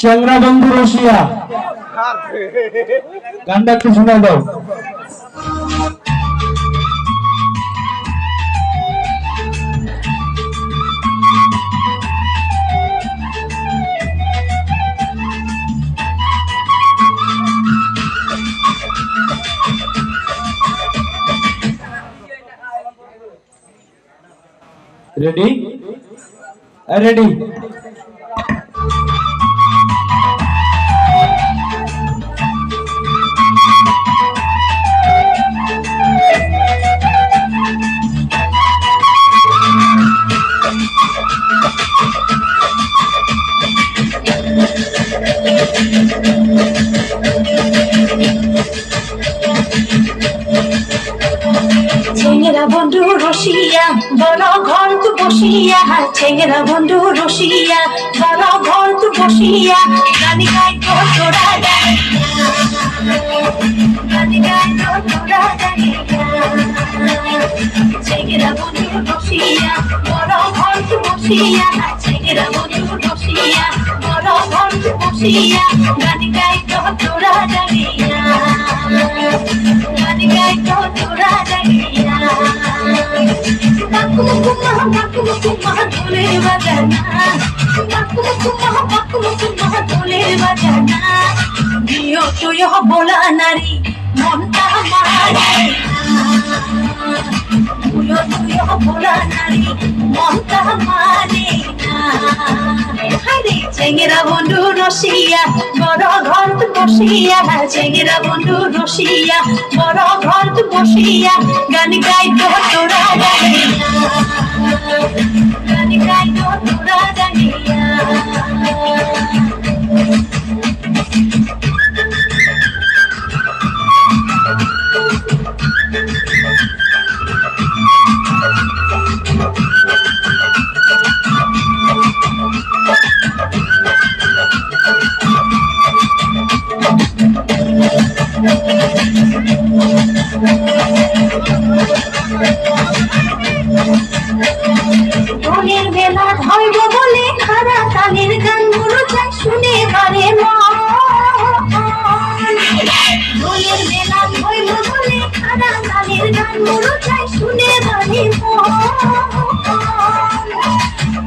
চ্যাংরা বন্ধু রসিয়া গানটা একটু শোনা দাও। রেডি রেডি ছেঙ্গেরা বন্ধু রসিয়া বড় ঘর তু বসিয়া, ছেঙ্গেরা বন্ধু রসিয়া বড় ঘর তু বসিয়া, গানি গাই তো তোরা গানিয়া, গানি গাই তো তোরা গানিয়া। ছেঙ্গেরা বন্ধু রসিয়া বড় ঘর তু বসিয়া, ছেঙ্গেরা বন্ধু রসিয়া বড় ঘর তু বসিয়া, গানি গাই তো তোরা গানিয়া, গানি গাই তো তোরা গানিয়া। বাকু মুকু মাহ ঢোলের বাজানা, বাকু মুকু মাহ ঢোলের বাজানা, দিও তুই বলা নারী মনটা মারে, তুই বলা নারী মনটা মানে না। হারে ছেঙ্গেরা বন্ধু রসিয়া বড় ঘর তু বসিয়া, ছেঙ্গেরা বন্ধু রসিয়া বড় ঘর তু বসিয়া, গান গাই তো তোরা গানিয়া, গান গাই তো তোরা গানিয়া। ঢোলের বেলা ধরব বলে খারা তালের গান গুলো চাই শুনে বারে মন, ঢোলের বেলা ধরব বলে খারা তালের গান গুলো চাই শুনে বারে মন।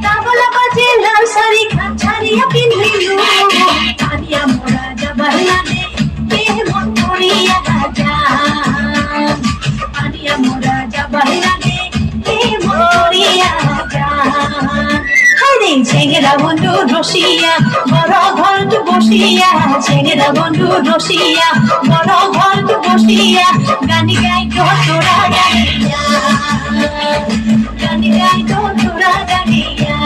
তাবলা বাজে লাল শাড়ি খান ছাড়িয়া পিন্ধিলু, আনিয়া মোরা যাবার লাগে কে মন করিয়া যান, আনিয়া মোরা যাবার লাগে কে মন করিয়া যান। হারে ছেঙ্গেরা বন্ধু রসিয়া বড় ঘর তু বসিয়া, ছেঙ্গেরা বন্ধু রসিয়া বড় ঘর তু বসিয়া, গানি গাই তো তোরা গানিয়া, গানি গাই তো তোরা গানিয়া।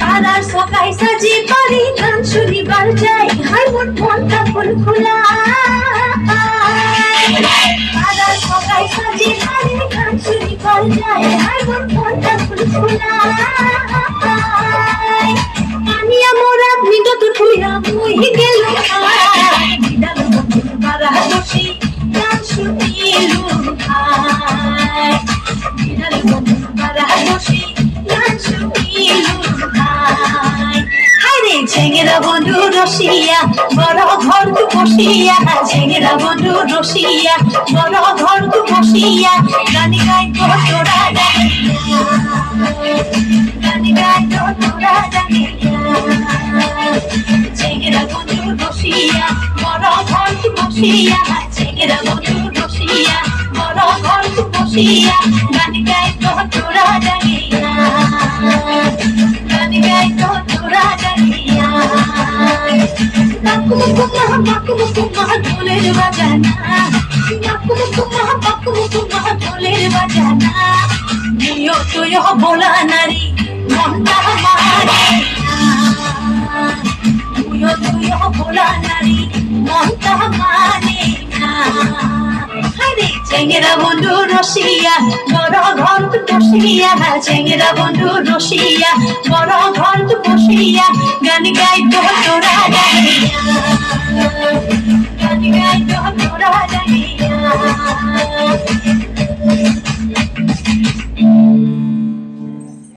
তারার সকাই সাজি পারি গান শুনিবার যাই, হাই মোর মনটা ফুল খোলা। তারার সকাই সাজি পারি গান শুনিবার যাই, হাই মোর মনটা ফুল খোলা। আনিয়া মোরা বিগত তুইরা মুই গেল বিদাল বন্ধুর বারা বসি গান শুনিলু ভাই, বিদাল বন্ধুর বারা বসি গান শুনিলু ভাই। হায়রে ছেঙ্গেরা বন্ধু রসিয়া বড় ঘর তু বসিয়া, ছেঙ্গেরা বন্ধু রসিয়া বড় ঘর তু বসিয়া, গানি গাই তো তোরা গানিয়া, গানি গাই তো তোরা গানিয়া। ছেঙ্গেরা বন্ধু রসিয়া বড় ঘর তু বসিয়া, ছেঙ্গেরা বন্ধু রসিয়া বড় ঘর তু বসিয়া, গানি গাই তো তোরা গানিয়া, গানি গাই তো তোরা গানিয়া। বাকু মুকু মাহ ঢোলের বাজানা, বাকু মুকু মাহ ঢোলের বাজানা, দিও তুই বলা নারী চেঙ্গেরা বন্ধু রসিয়া বড় ঘর তো বসিয়া চেঙ্গেরা বন্ধু রসিয়া বড় ঘর তো বসিয়া গান গাইতো তোরা গাইয়া